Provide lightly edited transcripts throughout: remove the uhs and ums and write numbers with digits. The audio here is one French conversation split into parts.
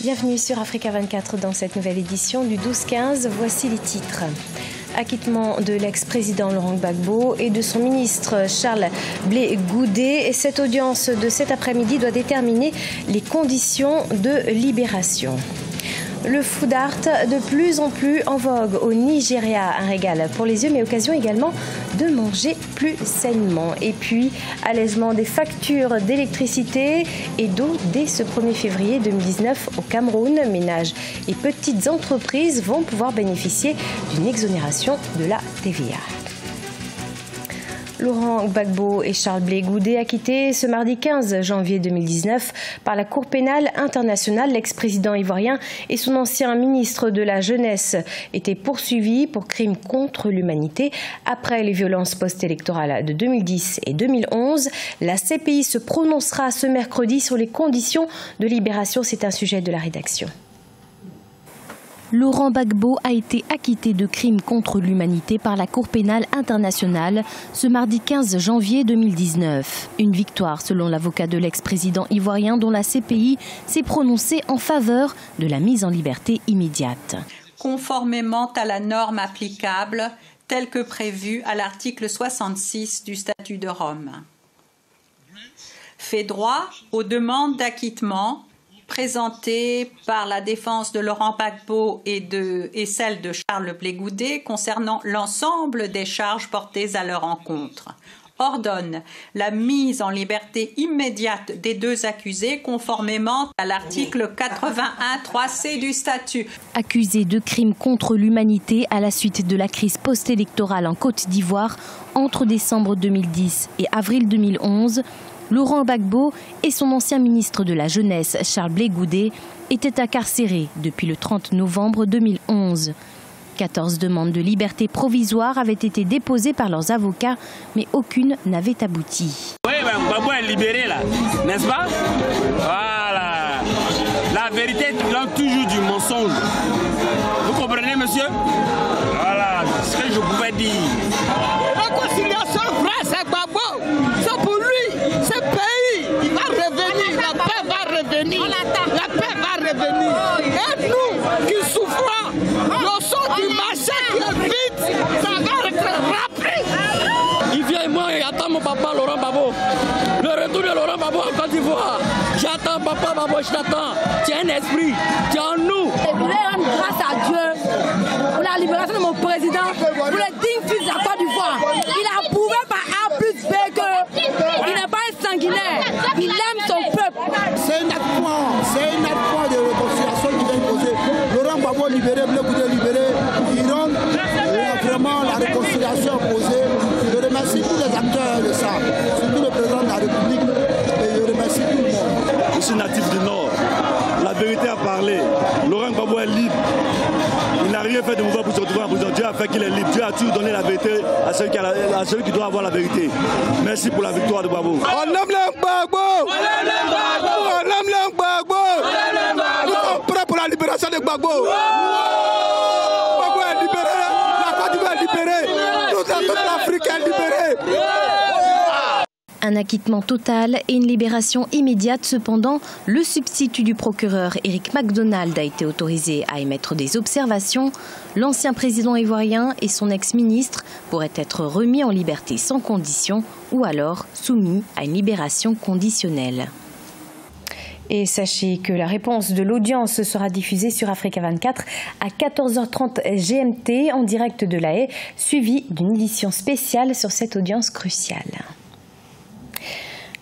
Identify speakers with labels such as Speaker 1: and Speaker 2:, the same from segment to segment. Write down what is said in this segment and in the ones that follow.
Speaker 1: Bienvenue sur Africa 24 dans cette nouvelle édition du 12-15. Voici les titres. Acquittement de l'ex-président Laurent Gbagbo et de son ministre Charles Blé Goudé. Et cette audience de cet après-midi doit déterminer les conditions de libération. Le food art de plus en plus en vogue au Nigeria, un régal pour les yeux, mais occasion également de manger plus sainement. Et puis, allègement des factures d'électricité et d'eau dès ce 1er février 2019 au Cameroun. Ménages et petites entreprises vont pouvoir bénéficier d'une exonération de la TVA. Laurent Gbagbo et Charles Blé Goudé acquittés ce mardi 15 janvier 2019 par la Cour pénale internationale. L'ex-président ivoirien et son ancien ministre de la Jeunesse étaient poursuivis pour crimes contre l'humanité. Après les violences post-électorales de 2010 et 2011, la CPI se prononcera ce mercredi sur les conditions de libération. C'est un sujet de la rédaction.
Speaker 2: Laurent Gbagbo a été acquitté de crimes contre l'humanité par la Cour pénale internationale ce mardi 15 janvier 2019. Une victoire selon l'avocat de l'ex-président ivoirien dont la CPI s'est prononcée en faveur de la mise en liberté immédiate.
Speaker 3: Conformément à la norme applicable telle que prévue à l'article 66 du Statut de Rome. Fait droit aux demandes d'acquittement présentée par la défense de Laurent Gbagbo et celle de Charles Blé Goudé concernant l'ensemble des charges portées à leur encontre. Ordonne la mise en liberté immédiate des deux accusés conformément à l'article 81.3c du statut.
Speaker 2: Accusé de crimes contre l'humanité à la suite de la crise post-électorale en Côte d'Ivoire entre décembre 2010 et avril 2011, Laurent Gbagbo et son ancien ministre de la Jeunesse, Charles Blé Goudé, étaient incarcérés depuis le 30 novembre 2011. 14 demandes de liberté provisoire avaient été déposées par leurs avocats, mais aucune n'avait abouti.
Speaker 4: Oui, Gbagbo est libéré là, n'est-ce pas? Voilà. La vérité triomphe toujours du mensonge. Vous comprenez, monsieur? Voilà ce que je pouvais dire.
Speaker 5: Réconciliation vraie, c'est Gbagbo. C'est pour lui, ce pays. Il va revenir, la paix va revenir. La paix va revenir. Et nous qui souffrons, le son du marché qui est vide, ça va être rapide.
Speaker 6: Il vient et moi, j'attends mon papa Laurent Gbagbo. Le retour de Laurent Gbagbo en Côte d'Ivoire. J'attends papa Gbagbo, je t'attends. Tu as un esprit, tu es en nous.
Speaker 7: Et je voulais rendre grâce à Dieu pour la libération de mon président, pour le digne fils de la Côte d'Ivoire. Il a prouvé par A plus B qu'il n'est pas un sanguinaire, il aime son peuple.
Speaker 8: C'est un acte point de réconciliation qui vient poser. Laurent Gbagbo libéré, Blé Goudé libéré, il rend vraiment la réconciliation posée. Je remercie tous les acteurs de ça, surtout le président de la République, et je remercie tout le monde.
Speaker 9: Je suis natif du Nord. La vérité a parlé. Laurent Gbagbo est libre. Il n'a rien fait de mauvais pour se retrouver en prison. Dieu a fait qu'il est libre. Dieu a toujours donné la vérité à celui qui doit avoir la vérité. Merci pour la victoire de Gbagbo.
Speaker 5: On aime le Gbagbo. On aime le Gbagbo. Nous sommes prêts pour la libération de Gbagbo. Gbagbo est libéré. La Côte d'Ivoire est libérée. Toute l'Afrique est libérée.
Speaker 2: Un acquittement total et une libération immédiate. Cependant, le substitut du procureur Eric McDonald a été autorisé à émettre des observations. L'ancien président ivoirien et son ex-ministre pourraient être remis en liberté sans condition ou alors soumis à une libération conditionnelle.
Speaker 1: Et sachez que la réponse de l'audience sera diffusée sur Africa 24 à 14h30 GMT en direct de La Haye, suivie d'une édition spéciale sur cette audience cruciale.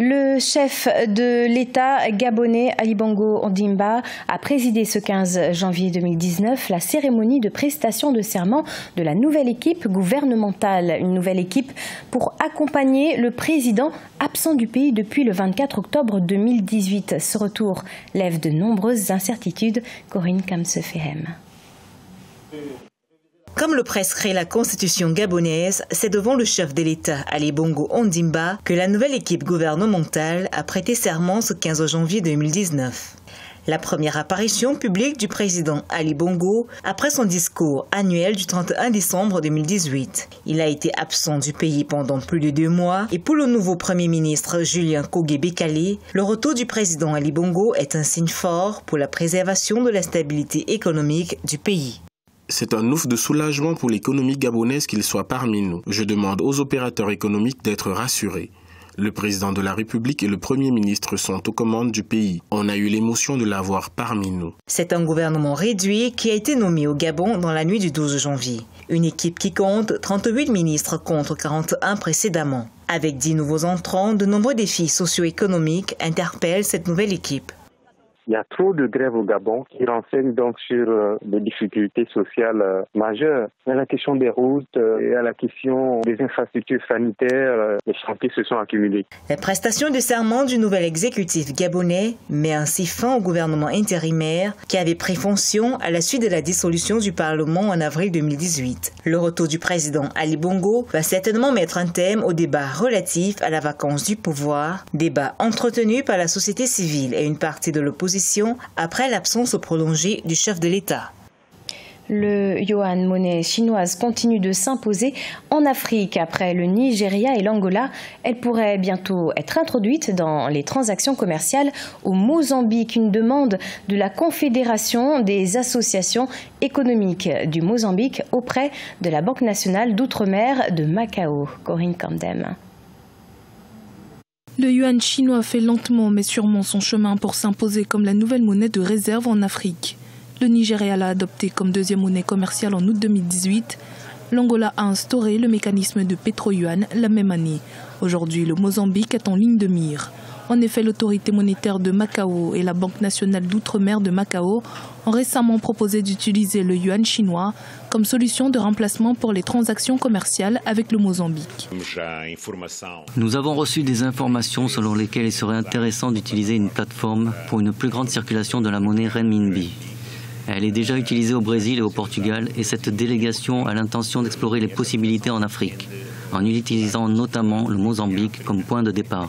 Speaker 1: Le chef de l'État gabonais, Ali Bongo Ondimba, a présidé ce 15 janvier 2019 la cérémonie de prestation de serment de la nouvelle équipe gouvernementale. Une nouvelle équipe pour accompagner le président absent du pays depuis le 24 octobre 2018. Ce retour lève de nombreuses incertitudes. Corinne Kamsefehem.
Speaker 10: Comme le prescrit la constitution gabonaise, c'est devant le chef de l'État, Ali Bongo Ondimba, que la nouvelle équipe gouvernementale a prêté serment ce 15 janvier 2019. La première apparition publique du président Ali Bongo après son discours annuel du 31 décembre 2018. Il a été absent du pays pendant plus de 2 mois et pour le nouveau Premier ministre Julien Kogué-Bekale, le retour du président Ali Bongo est un signe fort pour la préservation de la stabilité économique du pays.
Speaker 11: C'est un ouf de soulagement pour l'économie gabonaise qu'il soit parmi nous. Je demande aux opérateurs économiques d'être rassurés. Le président de la République et le Premier ministre sont aux commandes du pays. On a eu l'émotion de l'avoir parmi nous.
Speaker 10: C'est un gouvernement réduit qui a été nommé au Gabon dans la nuit du 12 janvier. Une équipe qui compte 38 ministres contre 41 précédemment. Avec 10 nouveaux entrants, de nombreux défis socio-économiques interpellent cette nouvelle équipe.
Speaker 12: Il y a trop de grèves au Gabon qui renseignent donc sur des difficultés sociales majeures. Il y a la question des routes, il y a la question des infrastructures sanitaires, les chantiers se sont accumulés.
Speaker 10: La prestation de serment du nouvel exécutif gabonais met ainsi fin au gouvernement intérimaire qui avait pris fonction à la suite de la dissolution du Parlement en avril 2018. Le retour du président Ali Bongo va certainement mettre un thème au débat relatif à la vacance du pouvoir, débat entretenu par la société civile et une partie de l'opposition après l'absence prolongée du chef de l'État.
Speaker 1: Le yuan, monnaie chinoise, continue de s'imposer en Afrique. Après le Nigeria et l'Angola, elle pourrait bientôt être introduite dans les transactions commerciales au Mozambique. Une demande de la Confédération des associations économiques du Mozambique auprès de la Banque nationale d'outre-mer de Macao. Corinne Camdem.
Speaker 13: Le yuan chinois fait lentement mais sûrement son chemin pour s'imposer comme la nouvelle monnaie de réserve en Afrique. Le Nigeria l'a adopté comme deuxième monnaie commerciale en août 2018. L'Angola a instauré le mécanisme de pétro-yuan la même année. Aujourd'hui, le Mozambique est en ligne de mire. En effet, l'autorité monétaire de Macao et la Banque nationale d'outre-mer de Macao ont récemment proposé d'utiliser le yuan chinois comme solution de remplacement pour les transactions commerciales avec le Mozambique.
Speaker 14: Nous avons reçu des informations selon lesquelles il serait intéressant d'utiliser une plateforme pour une plus grande circulation de la monnaie renminbi. Elle est déjà utilisée au Brésil et au Portugal et cette délégation a l'intention d'explorer les possibilités en Afrique, en utilisant notamment le Mozambique comme point de départ.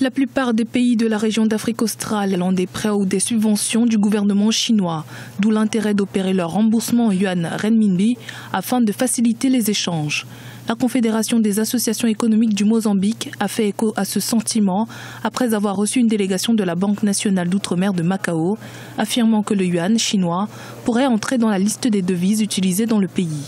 Speaker 13: La plupart des pays de la région d'Afrique australe ont des prêts ou des subventions du gouvernement chinois, d'où l'intérêt d'opérer leur remboursement en yuan renminbi afin de faciliter les échanges. La Confédération des associations économiques du Mozambique a fait écho à ce sentiment après avoir reçu une délégation de la Banque nationale d'outre-mer de Macao, affirmant que le yuan chinois pourrait entrer dans la liste des devises utilisées dans le pays.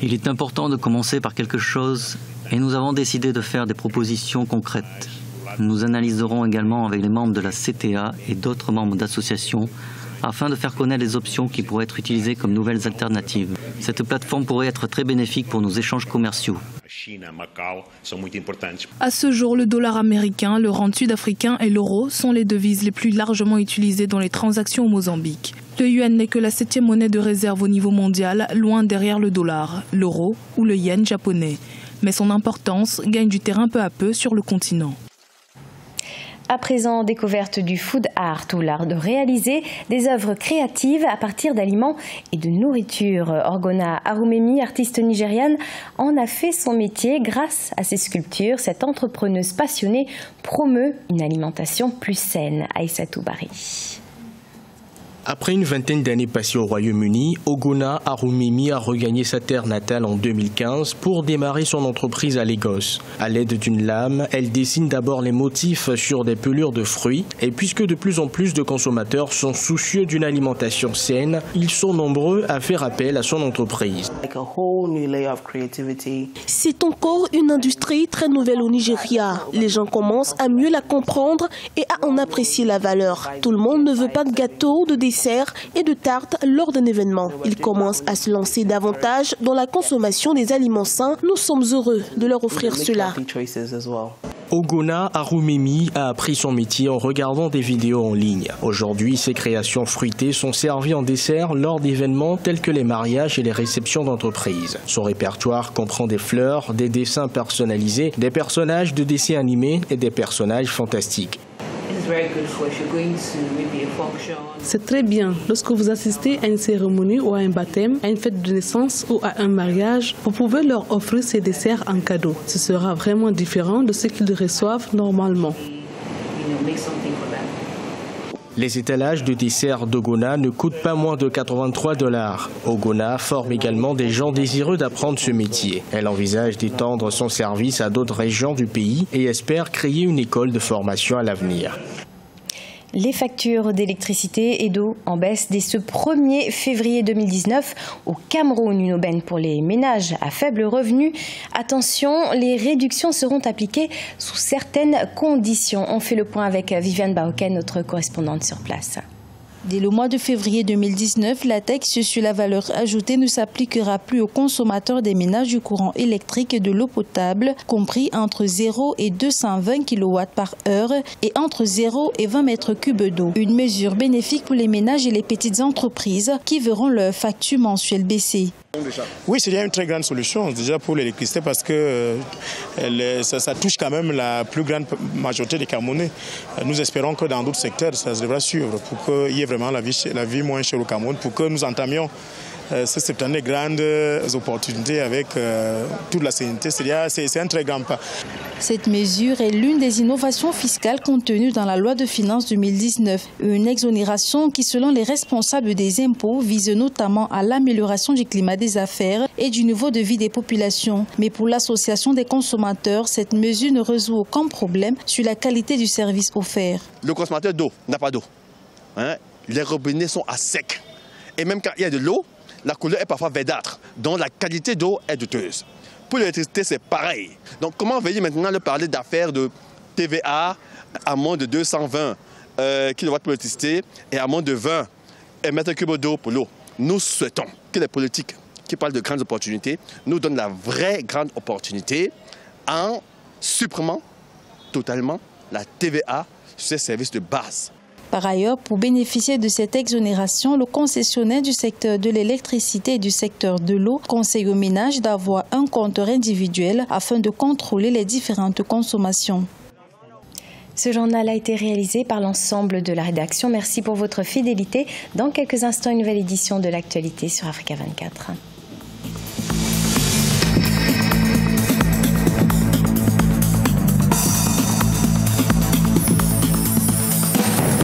Speaker 14: Il est important de commencer par quelque chose et nous avons décidé de faire des propositions concrètes. Nous analyserons également avec les membres de la CTA et d'autres membres d'associations afin de faire connaître les options qui pourraient être utilisées comme nouvelles alternatives. Cette plateforme pourrait être très bénéfique pour nos échanges commerciaux.
Speaker 13: À ce jour, le dollar américain, le rand sud-africain et l'euro sont les devises les plus largement utilisées dans les transactions au Mozambique. Le yuan n'est que la 7e monnaie de réserve au niveau mondial, loin derrière le dollar, l'euro ou le yen japonais. Mais son importance gagne du terrain peu à peu sur le continent.
Speaker 1: À présent, découverte du food art ou l'art de réaliser des œuvres créatives à partir d'aliments et de nourriture. Orgona Arumemi, artiste nigériane, en a fait son métier grâce à ses sculptures. Cette entrepreneuse passionnée promeut une alimentation plus saine. Aïssatou Bari.
Speaker 15: Après une vingtaine d'années passées au Royaume-Uni, Orgona Arumemi a regagné sa terre natale en 2015 pour démarrer son entreprise à Lagos. À l'aide d'une lame, elle dessine d'abord les motifs sur des pelures de fruits. Et puisque de plus en plus de consommateurs sont soucieux d'une alimentation saine, ils sont nombreux à faire appel à son entreprise.
Speaker 16: C'est encore une industrie très nouvelle au Nigeria. Les gens commencent à mieux la comprendre et à en apprécier la valeur. Tout le monde ne veut pas de gâteaux, de desserts et de tartes lors d'un événement. Ils commencent à se lancer davantage dans la consommation des aliments sains. Nous sommes heureux de leur offrir cela.
Speaker 15: Orgona Arumemi a appris son métier en regardant des vidéos en ligne. Aujourd'hui, ses créations fruitées sont servies en dessert lors d'événements tels que les mariages et les réceptions d'entreprise. Son répertoire comprend des fleurs, des dessins personnalisés, des personnages de dessins animés et des personnages fantastiques.
Speaker 17: C'est très bien lorsque vous assistez à une cérémonie ou à un baptême, à une fête de naissance ou à un mariage, vous pouvez leur offrir ces desserts en cadeau. Ce sera vraiment différent de ce qu'ils reçoivent normalement.
Speaker 15: Les étalages de dessert d'Ogona ne coûtent pas moins de 83 $. Ogona forme également des gens désireux d'apprendre ce métier. Elle envisage d'étendre son service à d'autres régions du pays et espère créer une école de formation à l'avenir.
Speaker 1: Les factures d'électricité et d'eau en baisse dès ce 1er février 2019 au Cameroun, une aubaine pour les ménages à faible revenu. Attention, les réductions seront appliquées sous certaines conditions. On fait le point avec Viviane Baoken, notre correspondante sur place.
Speaker 18: Dès le mois de février 2019, la taxe sur la valeur ajoutée ne s'appliquera plus aux consommateurs des ménages du courant électrique et de l'eau potable, compris entre 0 et 220 kW par heure et entre 0 et 20 mètres cubes d'eau. Une mesure bénéfique pour les ménages et les petites entreprises qui verront leur facture mensuelle baisser.
Speaker 19: Oui, c'est une très grande solution déjà pour l'électricité parce que ça touche quand même la plus grande majorité des Camerounais. Nous espérons que dans d'autres secteurs, ça devra suivre pour qu'il y ait vraiment la vie moins chère au Cameroun, pour que nous entamions cette année grandes opportunités avec toute la sérénité. C'est un très grand pas.
Speaker 18: Cette mesure est l'une des innovations fiscales contenues dans la loi de finances 2019. Une exonération qui, selon les responsables des impôts, vise notamment à l'amélioration du climat des affaires et du niveau de vie des populations. Mais pour l'association des consommateurs, cette mesure ne résout aucun problème sur la qualité du service offert.
Speaker 20: Le consommateur d'eau n'a pas d'eau. Les robinets sont à sec. Et même quand il y a de l'eau, la couleur est parfois verdâtre, donc la qualité d'eau est douteuse. Pour l'électricité, c'est pareil. Donc comment veuillez maintenant leur parler d'affaires de TVA à moins de 220 kW pour l'électricité et à moins de 20 mètres cubes d'eau pour l'eau? Nous souhaitons que les politiques qui parlent de grandes opportunités nous donnent la vraie grande opportunité en supprimant totalement la TVA sur ces services de base.
Speaker 18: Par ailleurs, pour bénéficier de cette exonération, le concessionnaire du secteur de l'électricité et du secteur de l'eau conseille aux ménages d'avoir un compteur individuel afin de contrôler les différentes consommations.
Speaker 1: Ce journal a été réalisé par l'ensemble de la rédaction. Merci pour votre fidélité. Dans quelques instants, une nouvelle édition de l'actualité sur Africa 24.